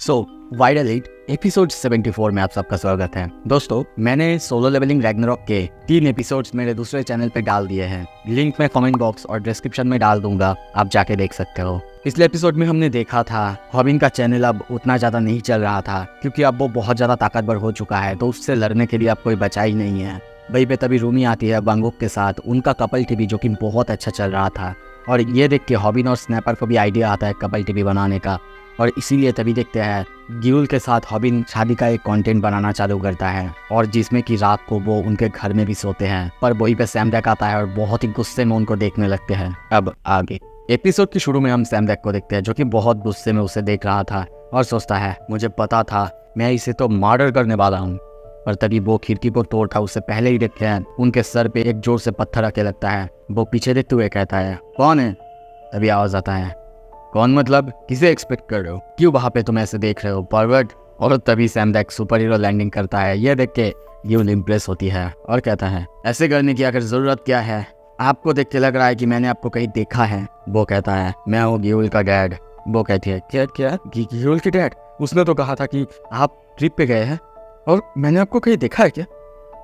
सो viral hit episode 74 में आप सबका स्वागत है। दोस्तों, मैंने सोलो लेवलिंग रैग्नारॉक के 3 एपिसोड्स मेरे दूसरे चैनल पे डाल दिए हैं। लिंक मैं कमेंट बॉक्स और डिस्क्रिप्शन में डाल दूंगा, आप जाके देख सकते हो। पिछले एपिसोड में हमने देखा था हॉबिन का चैनल अब उतना ज्यादा नहीं चल रहा था क्योंकि अब वो बहुत ज्यादा ताकतवर हो चुका है, तो उससे लड़ने के लिए अब कोई बचा ही नहीं है। वहीं पे तभी रूमी आती है वांगोक के साथ, उनका कपल टीवी जो कि बहुत अच्छा चल रहा था। और ये देख के हॉबिन और स्नैपर को भी आइडिया आता है कपल टीवी बनाने का, और इसीलिए तभी देखते हैं ग्यूल के साथ हॉबिन शादी का एक कंटेंट बनाना चालू करता है, और जिसमें कि रात को वो उनके घर में भी सोते हैं। पर वहीं पे सैमडेक आता है और बहुत ही गुस्से में उनको देखने लगते हैं। अब आगे एपिसोड के शुरू में हम सैमडेक को देखते हैं जो कि बहुत गुस्से में उसे देख रहा था और सोचता है मुझे पता था, मैं इसे तो मर्डर करने वाला हूँ। पर तभी वो खिड़की को तोड़ता उससे पहले ही देखते हैं उनके सर पे एक जोर से पत्थर रखे लगता है। वो पीछे देखते हुए कहता है कौन है? तभी आवाज आता है कौन मतलब? किसे एक्सपेक्ट कर रहे हो? क्यों वहाँ पे तुम ऐसे देख रहे हो परवर्ट? और तभी सैमडेक सुपर हीरो लैंडिंग करता है। यह देख के ग्यूल इम्प्रेस होती है और कहता है ऐसे करने की आखिर जरूरत क्या है? आपको देख के लग रहा है कि मैंने आपको कहीं देखा है। वो कहता है मैं हूँ ग्यूल का डैड। वो कहती है क्या ग्यूल के डैड? उसने तो कहा था कि आप ट्रिप पे गए हैं और मैंने आपको कहीं देखा है क्या?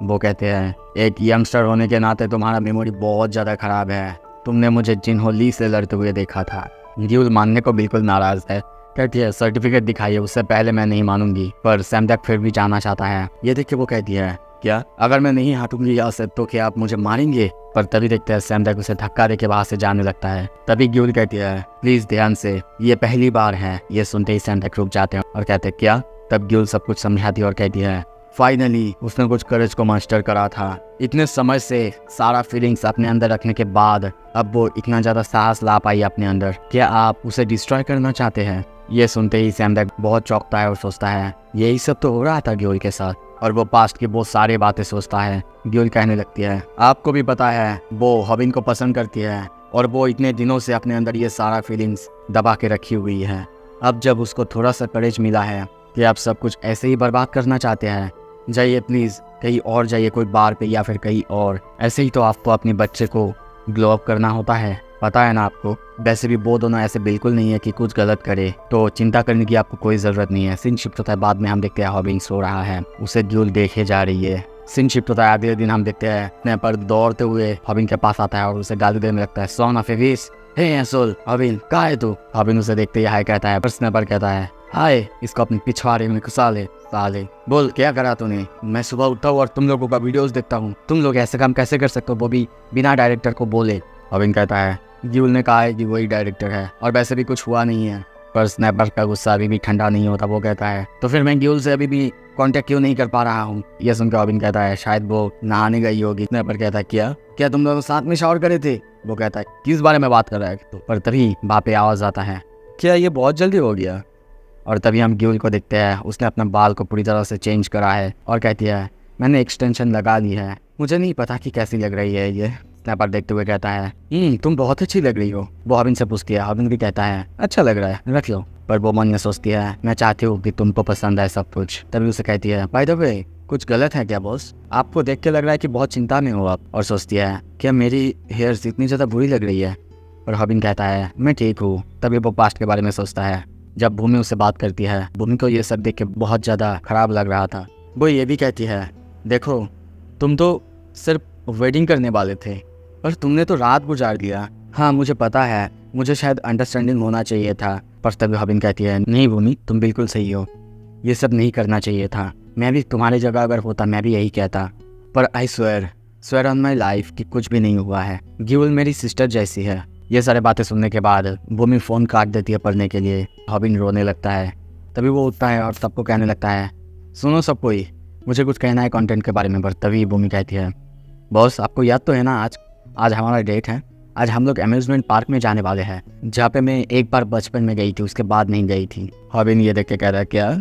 वो कहते हैं एक यंगस्टर होने के नाते तुम्हारा मेमोरी बहुत ज़्यादा ख़राब है, तुमने मुझे जिन्हो ली से लड़ते हुए देखा था। ग्यूल मानने को बिल्कुल नाराज़ है, कहती है सर्टिफिकेट दिखाइए, उससे पहले मैं नहीं मानूंगी। पर सैमडेक फिर भी जाना चाहता है। ये देख के वो कहती है क्या अगर मैं नहीं हटूंगी यहाँ से तो क्या आप मुझे मारेंगे? पर तभी देखते हैं सैमडेक उसे धक्का देके वहाँ से जाने लगता है। तभी ग्यूल कहती है प्लीज ध्यान से, ये पहली बार है। ये सुनते ही सैमडेक रुक जाते हैं और कहते हैं क्या? तब ग्यूल सब कुछ समझाती और कहती है फाइनली उसने कुछ करेज को मास्टर करा था। इतने समय से सारा फीलिंग्स अपने अंदर रखने के बाद अब वो इतना ज्यादा साहस ला पाई अपने अंदर। क्या आप उसे डिस्ट्रॉय करना चाहते हैं? ये सुनते ही सैमडेक बहुत चौंकता है और सोचता है यही सब तो हो रहा था ग्यूल के साथ, और वो पास्ट की बहुत सारी बातें सोचता है। ग्यूल कहने लगती है आपको भी पता है वो हॉबिन को पसंद करती है और वो इतने दिनों से अपने अंदर ये सारा फीलिंग्स दबा के रखी हुई है। अब जब उसको थोड़ा सा करेज मिला है कि आप सब कुछ ऐसे ही बर्बाद करना चाहते हैं, जाइए प्लीज़ कहीं और जाइए, कोई बार पे या फिर कहीं और। ऐसे ही तो आपको अपने बच्चे को ग्लो अप करना होता है, पता है ना आपको। वैसे भी वो दोनों ऐसे बिल्कुल नहीं है कि कुछ गलत करे, तो चिंता करने की आपको कोई ज़रूरत नहीं है। सीन शिफ्ट होता है, बाद में हम देखते हैं हॉबिन सो रहा है, उसे ग्यूल देखे जा रही है। सीन शिफ्ट होता है, अगले दिन हम देखते हैं स्नैपर दौड़ते हुए हॉबिन के पास आता है और उसे गाली देने लगता है son of a bitch, hey asshole Hobin कहाँ है तू? हॉबिन उसे देखते ही हाय कहता है, पर स्नैपर कहता है हाय इसको अपनी पिछवाड़े में घुसा ले साले। बोल क्या करा तूने? मैं सुबह उठता हूँ और तुम लोगों का वीडियोस देखता हूँ, तुम लोग ऐसे काम कैसे कर सकते हो, वो भी बिना डायरेक्टर को बोले? हॉबिन कहता है ग्यूल ने कहा है कि वही डायरेक्टर है और वैसे भी कुछ हुआ नहीं है। पर स्नैपर का गुस्सा अभी भी ठंडा नहीं होता। वो कहता है तो फिर मैं ग्यूल से अभी भी कांटेक्ट क्यों नहीं कर पा रहा हूँ? यह सुनकर हॉबिन कहता है शायद वो नहाने गई होगी। स्नैपर कहता है क्या तुम दोनों साथ में शावर करे थे? वो कहता है किस बारे में बात कर रहा है? तो पर तभी वहाँ पे आवाज आता है क्या ये बहुत जल्दी हो गया? और तभी हम ग्यूल को देखते हैं, उसने अपना बाल को पूरी तरह से चेंज करा है और कहती है मैंने एक्सटेंशन लगा ली है, मुझे नहीं पता कि कैसी लग रही है ये। स्नैपर देखते हुए कहता है तुम बहुत अच्छी लग रही हो। वो हॉबिन से पूछती है, हॉबिन भी कहता है अच्छा लग रहा है, रख लो। पर वो मन में सोचती है मैं चाहती हूँ कि तुमको पसंद आए सब कुछ। तभी उसे कहती है बाय द वे कुछ गलत है क्या बॉस? आपको देख के लग रहा है कि बहुत चिंता में हो आप। और सोचती है क्या मेरी हेयर्स इतनी ज़्यादा बुरी लग रही है? और हॉबिन कहता है मैं ठीक हूँ। तभी वो पास्ट के बारे में सोचता है जब भूमि उससे बात करती है। भूमि को ये सब देख के बहुत ज़्यादा खराब लग रहा था। वो ये भी कहती है देखो तुम तो सिर्फ वेडिंग करने वाले थे पर तुमने तो रात गुजार दिया। हाँ मुझे पता है, मुझे शायद अंडरस्टैंडिंग होना चाहिए था। पर तभी हॉबिन कहती है नहीं भूमि तुम बिल्कुल सही हो, ये सब नहीं करना चाहिए था। मैं भी तुम्हारी जगह अगर होता मैं भी यही कहता। पर I swear on my life कि कुछ भी नहीं हुआ है। ग्यूल मेरी सिस्टर जैसी है। ये सारे बातें सुनने के बाद भूमि फ़ोन काट देती है पढ़ने के लिए। हॉबिन रोने लगता है। तभी वो उठता है और सबको कहने लगता है सुनो सब कोई, मुझे कुछ कहना है कंटेंट के बारे में। पर तभी भूमि कहती है बॉस आपको याद तो है ना आज हमारा डेट है। आज हम लोग अम्यूजमेंट पार्क में जाने वाले हैं जहाँ पे मैं एक बार बचपन में गई थी, उसके बाद नहीं गई थी। हॉबिन ये देख के कह रहा है क्या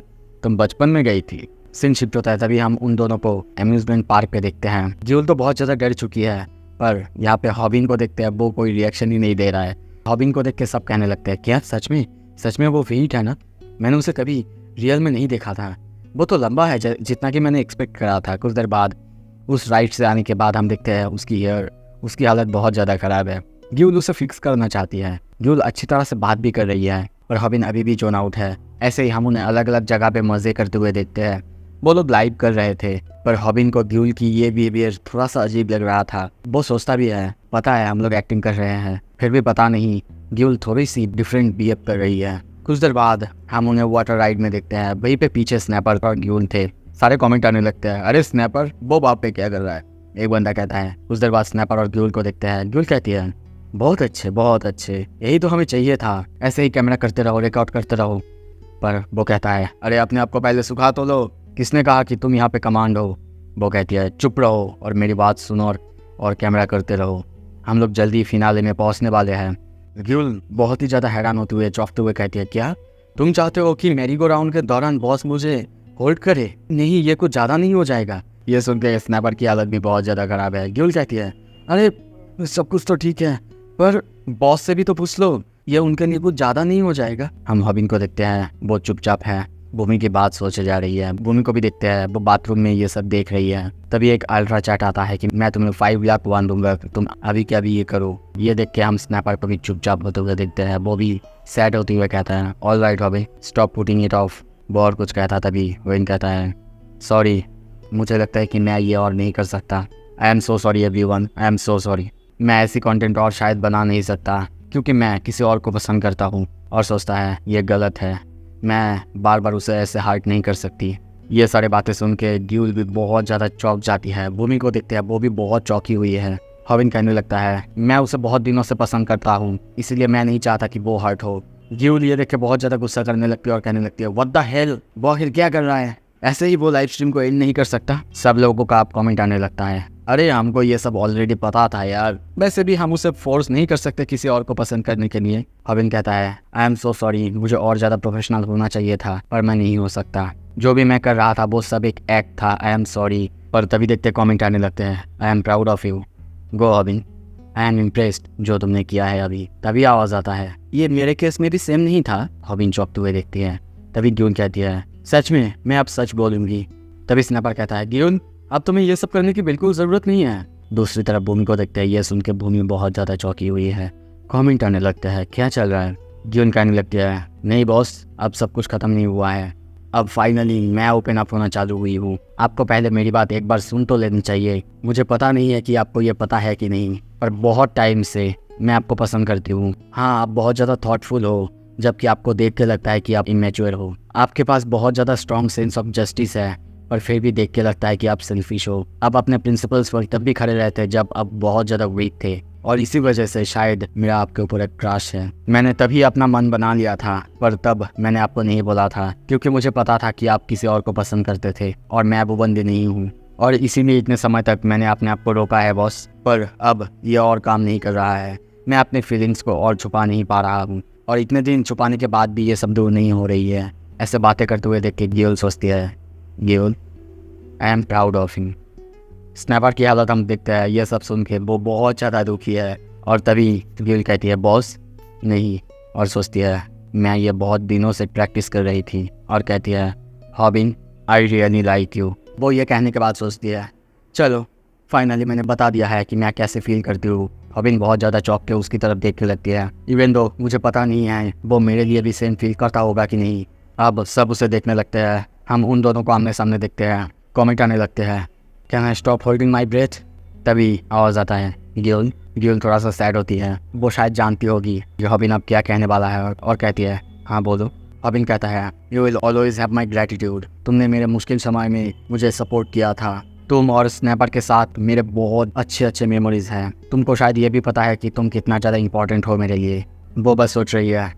तुम बचपन में गई थी? सीन शिफ्ट होता है, तभी हम उन दोनों को अम्यूजमेंट पार्क पे देखते हैं। ग्यूल तो बहुत ज़्यादा डर चुकी है, पर यहाँ पे हॉबिन को देखते हैं वो कोई रिएक्शन ही नहीं दे रहा है। हॉबिन को देख के सब कहने लगते हैं क्या सच में वो वीट है ना? मैंने उसे कभी रियल में नहीं देखा था। वो तो लंबा है जितना कि मैंने एक्सपेक्ट करा था। कुछ देर बाद उस राइड से आने के बाद हम देखते हैं उसकी हालत बहुत ज़्यादा ख़राब है। ग्यूल उसे फिक्स करना चाहती है। ग्यूल अच्छी तरह से बात भी कर रही है पर हॉबिन अभी भी जोन आउट है। ऐसे ही हम उन्हें अलग अलग जगह पे मजे करते हुए देखते हैं। वो लोग लाइव कर रहे थे, पर हॉबिन को ड्यूल की ये बिहेवियर थोड़ा सा अजीब लग रहा था। वो सोचता भी है, पता है हम लोग एक्टिंग कर रहे हैं, फिर भी पता नहीं ड्यूल थोड़ी सी डिफरेंट बिहेव कर रही है। कुछ देर बाद हम उन्हें वाटर राइड में देखते हैं। वहीं पे पीछे स्नैपर और ड्यूल थे। सारे कमेंट आने लगते हैं, अरे स्नैपर वो बाप पे क्या कर रहा है, एक बंदा कहता है। कुछ देर बाद स्नैपर और ड्यूल को देखते हैं। ड्यूल कहती है, बहुत अच्छे, यही तो हमें चाहिए था, ऐसे ही कैमरा करते रहो, रिकॉर्ड करते रहो। पर वो कहता है, अरे अपने आप को पहले सुखा तो लो, किसने कहा कि तुम यहाँ पे कमांड हो। वो कहती है, चुप रहो और मेरी बात सुनो और कैमरा करते रहो, हम लोग जल्दी फिनाले में पहुँचने वाले हैं। ड्यूल बहुत ही ज़्यादा हैरान होते हुए चौंकते हुए कहती है, क्या तुम चाहते हो कि मैरी गो राउंड के दौरान बॉस मुझे होल्ड करे? नहीं, ये कुछ ज़्यादा नहीं हो जाएगा। ये सुन के स्नैपर की हालत भी बहुत ज़्यादा खराब है। ड्यूल कहती है, अरे सब कुछ तो ठीक है, पर बॉस से भी तो पूछ लो, ये उनके लिए कुछ ज़्यादा नहीं हो जाएगा। हम हॉबिन को देखते हैं, वो चुपचाप है, भूमि की बात सोचे जा रही है। भूमि को भी देखते हैं, वो बाथरूम में ये सब देख रही है। तभी एक अल्ट्रा चैट आता है कि मैं तुम्हें 5 लाख वन दूंगा, तुम अभी क्या भी ये करो। ये देख के हम स्नैपर को भी चुपचाप होते हुए देखते हैं। वो भी सैड होते हुए कहता है, all right Hobin, stop putting it off. वो और कुछ कहता, तभी विन कहता है, सॉरी, मुझे लगता है कि मैं ये और नहीं कर सकता। I am so sorry everyone, I am so sorry. मैं ऐसी कंटेंट और शायद बना नहीं सकता, क्योंकि मैं किसी और को पसंद करता हूँ। और सोचता है ये गलत है, मैं बार बार उसे ऐसे हार्ट नहीं कर सकती। ये सारी बातें सुन के ड्यूल भी बहुत ज़्यादा चौंक जाती है। भूमि को देखते हैं, वो भी बहुत चौंकी हुई है। हॉबिन कहने लगता है, मैं उसे बहुत दिनों से पसंद करता हूँ, इसलिए मैं नहीं चाहता कि वो हर्ट हो। ड्यूल ये देख के बहुत ज़्यादा गुस्सा करने लगती है और कहने लगती है, व्हाट द हेल, वो आखिर क्या कर रहा है, ऐसे ही वो लाइव स्ट्रीम को एंड नहीं कर सकता। सब लोगों का आप कमेंट आने लगता है, अरे हमको ये सब ऑलरेडी पता था यार, वैसे भी हम उसे फोर्स नहीं कर सकते किसी और को पसंद करने के लिए। हॉबिन कहता है, आई एम सो सॉरी, मुझे और ज़्यादा प्रोफेशनल होना चाहिए था, पर मैं नहीं हो सकता। जो भी मैं कर रहा था वो सब एक एक्ट था, आई एम सॉरी। पर तभी देखते कमेंट आने लगते हैं, I am proud of you, go Hobin, I am impressed जो तुमने किया है अभी। तभी आवाज़ आता है, ये मेरे केस में भी सेम नहीं था। हॉबिन चौंकते हुए देखती है। तभी ड्यून कहती है, सच में मैं अब सच बोलूँगी। तभी स्नैपर कहता है, ड्यून अब तुम्हें ये सब करने की बिल्कुल ज़रूरत नहीं है। दूसरी तरफ भूमि को देखते हैं। ये सुन के भूमि बहुत ज़्यादा चौंकी हुई है। कमेंट आने लगता है, क्या चल रहा है। ड्यून कहने लगती है, नहीं बॉस, अब सब कुछ ख़त्म नहीं हुआ है, अब फाइनली मैं ओपन अप होना चालू हुई हूँ। आपको पहले मेरी बात एक बार सुन तो लेनी चाहिए। मुझे पता नहीं है कि आपको ये पता है कि नहीं, पर बहुत टाइम से मैं आपको पसंद करती हूँ। हाँ, आप बहुत ज़्यादा थॉटफुल हो, जबकि आपको देख के लगता है कि आप इमेच्योर हो। आपके पास बहुत ज़्यादा स्ट्रॉन्ग सेंस ऑफ जस्टिस है, पर फिर भी देख के लगता है कि आप सेल्फिश हो। आप अपने प्रिंसिपल्स पर तब भी खड़े रहते जब आप बहुत ज़्यादा वीक थे, और इसी वजह से शायद मेरा आपके ऊपर एक क्रश है। मैंने तभी अपना मन बना लिया था, पर तब मैंने आपको नहीं बोला था, क्योंकि मुझे पता था कि आप किसी और को पसंद करते थे और मैं वो बंदी नहीं हूँ। और इसीलिए इतने समय तक मैंने अपने आप को रोका है बॉस, पर अब ये और काम नहीं कर रहा है। मैं अपने फीलिंग्स को और छुपा नहीं पा रहा हूँ, और इतने दिन छुपाने के बाद भी ये सब दूर नहीं हो रही है। ऐसे बातें करते हुए देख के गियोल सोचती है, Gyeol, I am proud of you. Snapper की हालत हम देखते हैं। ये सब सुन के वो बहुत ज़्यादा दुखी है, और तभी गियोल कहती है, बॉस नहीं, और सोचती है, मैं ये बहुत दिनों से प्रैक्टिस कर रही थी, और कहती है, हॉबिन, आई रियली लाइक यू। वो ये कहने के बाद सोचती है, चलो फाइनली मैंने बता दिया है कि मैं कैसे फील करती हूँ। हॉबिन बहुत ज़्यादा चौंक के उसकी तरफ देखने लगती है, इवन दो मुझे पता नहीं है वो मेरे लिए भी सेम फील करता होगा कि नहीं। अब सब उसे देखने लगते हैं। हम उन दोनों को आमने सामने देखते हैं। कमेंट आने लगते हैं, can I stop holding my breath. तभी आवाज़ आता है, गियोल थोड़ा सा सैड होती है। वो शायद जानती होगी कि हॉबिन अब क्या कहने वाला है, और कहती है, हाँ बोलो। हॉबिन कहता है, you will always have my gratitude. तुमने मेरे मुश्किल समय में मुझे सपोर्ट किया था। तुम और स्नैपर के साथ मेरे बहुत अच्छे मेमोरीज हैं। तुमको शायद ये भी पता है कि तुम कितना ज़्यादा इंपॉर्टेंट हो मेरे लिए। वो बस सोच रही है,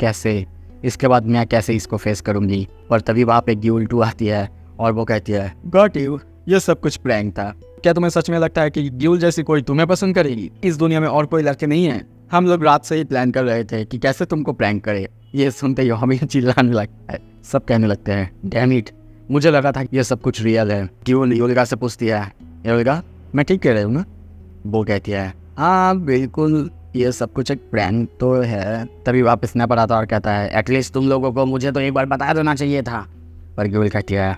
कैसे इसके बाद मैं कैसे इसको फेस करूँगी। पर तभी वहाँ पे गियोल 2 आती है, और वो कहती है, गॉट यू, ये सब कुछ प्रैंक था। क्या तुम्हें सच में लगता है कि गियोल जैसी कोई तुम्हें पसंद करेगी? इस दुनिया में और कोई लड़के नहीं है। हम लोग रात से ही प्लान कर रहे थे कि कैसे तुमको प्रैंक करे। ये सुनते ही हॉबिन चिल्लाने लगता है। सब कहने लगते हैं, डैम इट, मुझे लगा था ये सब कुछ रियल है। गियोल योलिका से पूछती है, योलिका मैं ठीक कह रही हूँ ना? वो कहती है, हाँ बिल्कुल, ये सब कुछ एक प्रैंक तो है। तभी वापस स्नैपर आता और कहता है, एटलीस्ट तुम लोगों को मुझे तो एक बार बता देना चाहिए था। पर गियोल कहती है,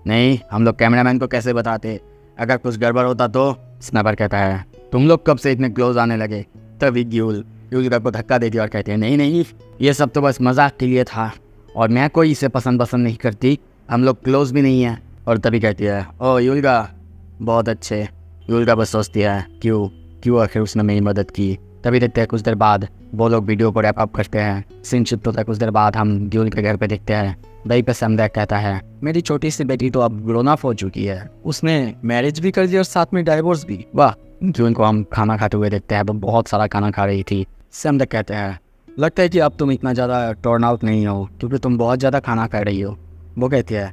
नहीं, हम लोग कैमरामैन को कैसे बताते, अगर कुछ गड़बड़ होता तो। स्नैपर कहता है, तुम लोग कब से इतने क्लोज आने लगे? तभी गियोल युलिका को धक्का देती है और कहती है नहीं नहीं, ये सब तो बस मजाक के लिए था और मैं कोई इसे पसंद नहीं करती, हम लोग क्लोज भी नहीं हैं। और तभी कहती है ओ युलिका बहुत अच्छे। युलिका बस सोचती है क्यों आखिर उसने मेरी मदद की। तभी देखते हैं कुछ देर बाद वो लोग वीडियो को रैप अप करते हैं। सीन शिफ्ट होता है कुछ देर बाद हम ड्यूल के घर पे देखते हैं। वहीं पे समदैक कहता है मेरी छोटी सी बेटी तो अब ग्रोन अप हो चुकी है, उसने मैरिज भी कर दिया और साथ में डाइवोर्स भी। वाह। ड्यूल को हम खाना खाते हुए देखते हैं, वो बहुत सारा खाना खा रही थी। समदैक कहते हैं लगता है कि अब तुम इतना ज़्यादा टर्न आउट नहीं हो क्योंकि तुम बहुत ज़्यादा खाना खा रही हो। वो कहती है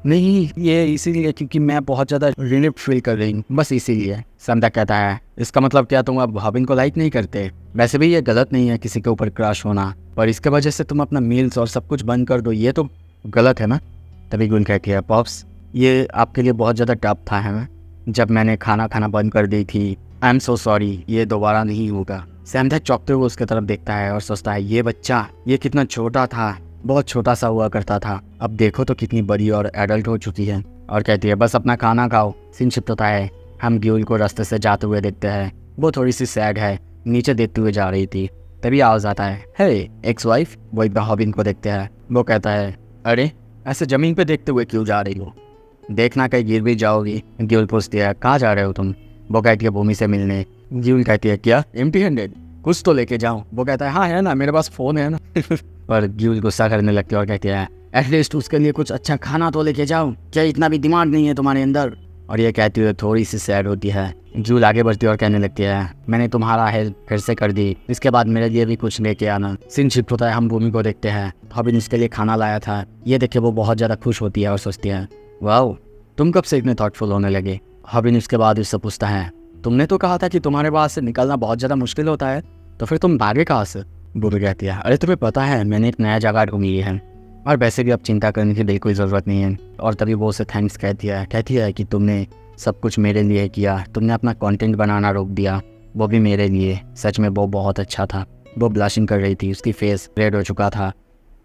नहीं ये इसीलिए क्योंकि मैं बहुत ज़्यादा रिलीफ फील कर रही हूँ, बस इसीलिए। समदैक कहता है इसका मतलब क्या तुम अब हॉबिन को लाइक नहीं करते? वैसे भी ये गलत नहीं है किसी के ऊपर क्रश होना, पर इसके वजह से तुम अपना मील्स और सब कुछ बंद कर दो, ये तो गलत है ना। तभी गुन कहती है पॉप्स ये आपके लिए बहुत ज़्यादा टफ था है ना, जब मैंने खाना बंद कर दी थी। आई एम सो सॉरी, ये दोबारा नहीं होगा। समदैक चौंकते हुए उसके तरफ देखता है और सोचता है ये बच्चा ये कितना छोटा था, बहुत छोटा सा हुआ करता था, अब देखो तो कितनी बड़ी और एडल्ट हो चुकी है। और कहती है बस अपना खाना खाओ। सीन शिफ्ट होता है, हम ड्यूल को रास्ते से जाते हुए देखते हैं। वो थोड़ी सी सैड है, नीचे देखते हुए जा रही थी। तभी आवाज़ आता है हे एक्स वाइफ। वो एक हॉबिन को देखते हैं। वो कहता है अरे ऐसे ज़मीन पे देखते हुए क्यों जा रही हो, देखना कहीं गिर भी जाओगी। ड्यूल पूछती है कहाँ जा रहे हो तुम? वो कहती है भूमि से मिलने। ड्यूल कहती है क्या एम्प्टी हैंडेड, कुछ तो लेके जाऊँ? वो कहता है हाँ है ना, मेरे पास फ़ोन है ना। पर ड्यूल गुस्सा करने लगती है और कहती है एटलीस्ट उसके लिए कुछ अच्छा खाना तो लेके जाओ, क्या इतना भी दिमाग नहीं है तुम्हारे अंदर? और ये कहती हुए थोड़ी सी सैड होती है। ड्यूल आगे बढ़ती है और कहने लगती है मैंने तुम्हारा हेल्प फिर से कर दी, इसके बाद मेरे लिए भी कुछ लेके आना। सीन शिफ्ट होता है, हम भूमि को देखते हैं। हॉबिन इसके लिए खाना लाया था, ये देख के वो बहुत ज़्यादा खुश होती है और सोचती है वाह तुम कब से इतने थॉटफुल होने लगे। हॉबिन उसके बाद उससे पूछता है तुमने तो कहा था कि तुम्हारे पास से निकलना बहुत ज़्यादा मुश्किल होता है, तो फिर तुम भागे कहाँ से? वो भी कहती है अरे तुम्हें पता है मैंने एक नया जगह ढूंढी है और वैसे भी अब चिंता करने की बिल्कुल ज़रूरत नहीं है। और तभी वो उसे थैंक्स कहती है कि तुमने सब कुछ मेरे लिए किया, तुमने अपना कंटेंट बनाना रोक दिया, वो भी मेरे लिए, सच में वो बहुत अच्छा था। वो ब्लशिंग कर रही थी, उसकी फेस रेड हो चुका था।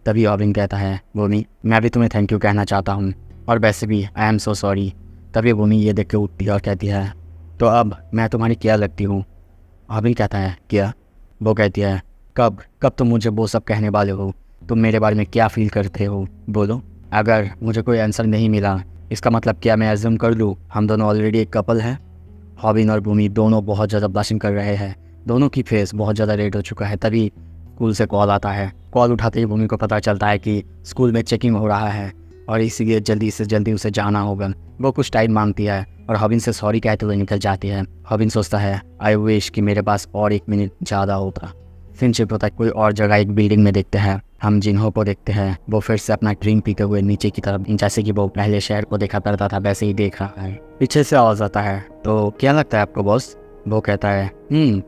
तभी हॉबिन कहता है भूमि मैं भी तुम्हें थैंक यू कहना चाहता हूँ और वैसे भी आई एम सो सॉरी। तभी भूमि ये देख के उठती है और कहती है तो अब मैं तुम्हारी क्या लगती हूँ? हॉबिन कहता है क्या? वो कहती है कब तुम मुझे वो सब कहने वाले हो? तुम मेरे बारे में क्या फील करते हो बोलो। अगर मुझे कोई आंसर नहीं मिला इसका मतलब क्या मैं एज्यूम कर लूँ हम दोनों ऑलरेडी एक कपल हैं? हॉबिन और भूमि दोनों बहुत ज़्यादा ब्लशिंग कर रहे हैं, दोनों की फेस बहुत ज़्यादा रेड हो चुका है। तभी स्कूल से कॉल आता है। कॉल उठाते ही भूमि को पता चलता है कि स्कूल में चेकिंग हो रहा है और इसीलिए जल्दी से जल्दी उसे जाना होगा। वो कुछ टाइम मांगती है और हॉबिन से सॉरी कहते हुए निकल जाती है। हॉबिन सोचता है आई विश कि मेरे पास और 1 मिनट ज़्यादा होता। सीन शिफ्ट होता है कोई और जगह, एक बिल्डिंग में देखते हैं। हम जिन्हों को देखते हैं वो फिर से अपना ड्रिंक पीते हुए नीचे की तरफ, जैसे कि वो पहले शहर को देखा करता था वैसे ही देख रहा है। पीछे से आवाज़ आता है तो क्या लगता है आपको बॉस? वो कहता है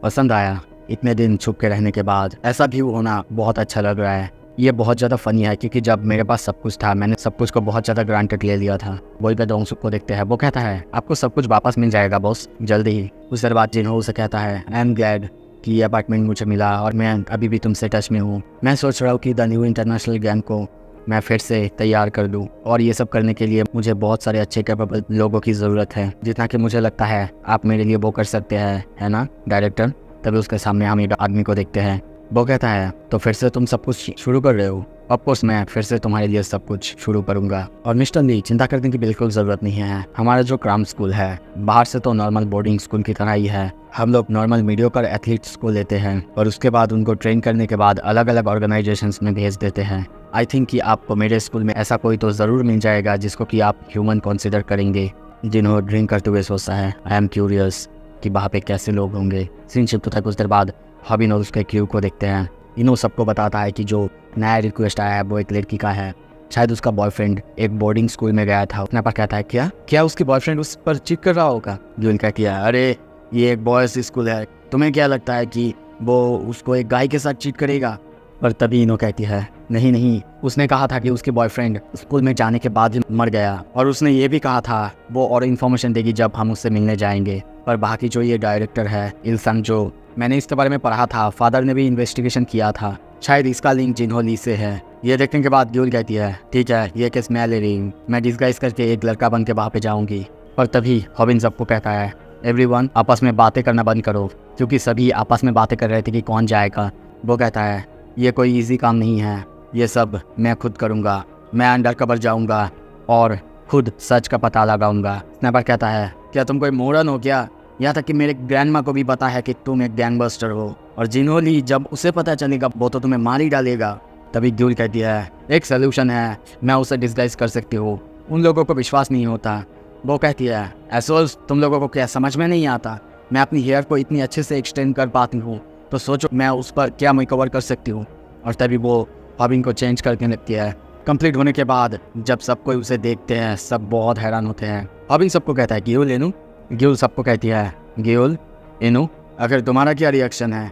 पसंद आया, इतने दिन छुप के रहने के बाद ऐसा व्यू होना बहुत अच्छा लग रहा है। ये बहुत ज़्यादा फनी है क्योंकि जब मेरे पास सब कुछ था मैंने सब कुछ को बहुत ज़्यादा ग्रांटेड ले लिया था। वही पे डोंगसुक को देखते हैं। वो कहता है आपको सब कुछ वापस मिल जाएगा बॉस जल्दी ही। उस देर बाद जिन्हों से कहता है आई एम ग्लैड कि ये अपार्टमेंट मुझे मिला और मैं अभी भी तुमसे टच में हूँ। मैं सोच रहा हूँ कि द न्यू इंटरनेशनल गैंग को मैं फिर से तैयार कर दूँ और ये सब करने के लिए मुझे बहुत सारे अच्छे कैपेबल लोगों की ज़रूरत है, जितना कि मुझे लगता है आप मेरे लिए वो कर सकते हैं, है ना डायरेक्टर? तभी उसके सामने हम एक आदमी को देखते हैं। वो कहता है तो फिर से तुम सब कुछ शुरू कर रहे हो? ऑफकोर्स मैं फिर से तुम्हारे लिए सब कुछ शुरू करूंगा। और मिस्टर ली चिंता करने की बिल्कुल ज़रूरत नहीं है। हमारा जो क्राम स्कूल है बाहर से तो नॉर्मल बोर्डिंग स्कूल की तरह ही है। हम लोग नॉर्मल मीडियोकर एथलीट्स को लेते हैं और उसके बाद उनको ट्रेन करने के बाद अलग अलग ऑर्गेनाइजेशंस में भेज देते हैं। आई थिंक कि आपको मेरे स्कूल में ऐसा कोई तो ज़रूर मिल जाएगा जिसको कि आप ह्यूमन कंसिडर करेंगे। जिन्हों ड्रिंक करते हुए सोचता है आई एम क्यूरियस कि वहाँ पे कैसे लोग होंगे। सीन शिफ्ट होता है कुछ देर बाद। हॉबिन और उसके क्रू को देखते हैं। इन्हों सबको बताता है कि जो नया रिक्वेस्ट आया है वो एक लड़की का है, शायद उसका बॉयफ्रेंड एक बोर्डिंग स्कूल में गया था। अपने पर कहता है क्या उसकी बॉयफ्रेंड उस पर चीट कर रहा होगा? जो इनका किया अरे ये एक बॉयज़ स्कूल है, तुम्हें क्या लगता है कि वो उसको एक गाय के साथ चीट करेगा? पर तभी इन्हों कहती है नहीं, उसने कहा था कि उसके बॉयफ्रेंड स्कूल में जाने के बाद ही मर गया और उसने ये भी कहा था वो और इन्फॉर्मेशन देगी जब हम उससे मिलने जाएंगे। पर बाकी जो ये डायरेक्टर है इल्सन, जो मैंने इसके बारे में पढ़ा था, फादर ने भी इन्वेस्टिगेशन किया था, शायद इसका लिंक जिन्हों ली से है। ये देखने के बाद ड्यूल कहती है ठीक है ये केस मैं ले रही हूँ, मैं डिस्गाइज करके एक लड़का बन के वहाँ पे जाऊँगी। और तभी हॉबिन सबको कहता है एवरीवन आपस में बातें करना बंद करो, क्योंकि सभी आपस में बातें कर रहे थे कि कौन जाएगा। वो कहता है ये कोई इजी काम नहीं है, ये सब मैं खुद करूँगा, मैं अंडर कवर जाऊँगा और खुद सच का पता लगाऊंगा। स्नैपर कहता है क्या तुम कोई मोरन हो क्या? यहाँ तक कि मेरे ग्रैंडमा को भी पता है कि तुम एक गैंगबस्टर हो, और जिनोली जब उसे पता चलेगा वो तो तुम्हें मार ही डालेगा। तभी ग्यूल कहती है एक सोल्यूशन है, मैं उसे डिस्गाइज कर सकती हूँ, उन लोगों को विश्वास नहीं होता। वो कहती है एसोल्स तुम लोगों को क्या समझ में नहीं आता, मैं अपनी हेयर को इतनी अच्छे से एक्सटेंड कर पाती हूँ, तो सोचो मैं उस पर क्या मेकओवर कर सकती हूँ। और तभी वो हॉबिन को चेंज करके लगती है। कंप्लीट होने के बाद जब सब कोई उसे देखते हैं सब बहुत हैरान होते हैं। हॉबिन सबको कहता है ग्यूल इनू। ग्यूल सबको कहती है ग्यूल इनू अगर तुम्हारा क्या रिएक्शन है?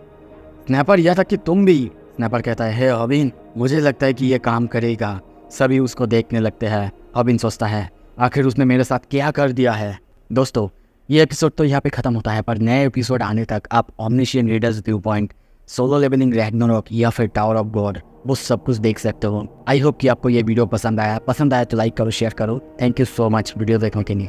स्नैपर यह था कि तुम भी। स्नैपर कहता है हे हॉबिन मुझे लगता है कि ये काम करेगा। सभी उसको देखने लगते हैं। हॉबिन सोचता है आखिर उसने मेरे साथ क्या कर दिया है। दोस्तों ये एपिसोड तो यहाँ पे ख़त्म होता है, पर नए एपिसोड आने तक आप omniscient readers viewpoint, solo leveling Ragnarok या फिर टावर ऑफ गॉड वो सब कुछ देख सकते हो। आई होप कि आपको ये वीडियो पसंद आया तो लाइक करो, शेयर करो। Thank you so much video देखने के लिए।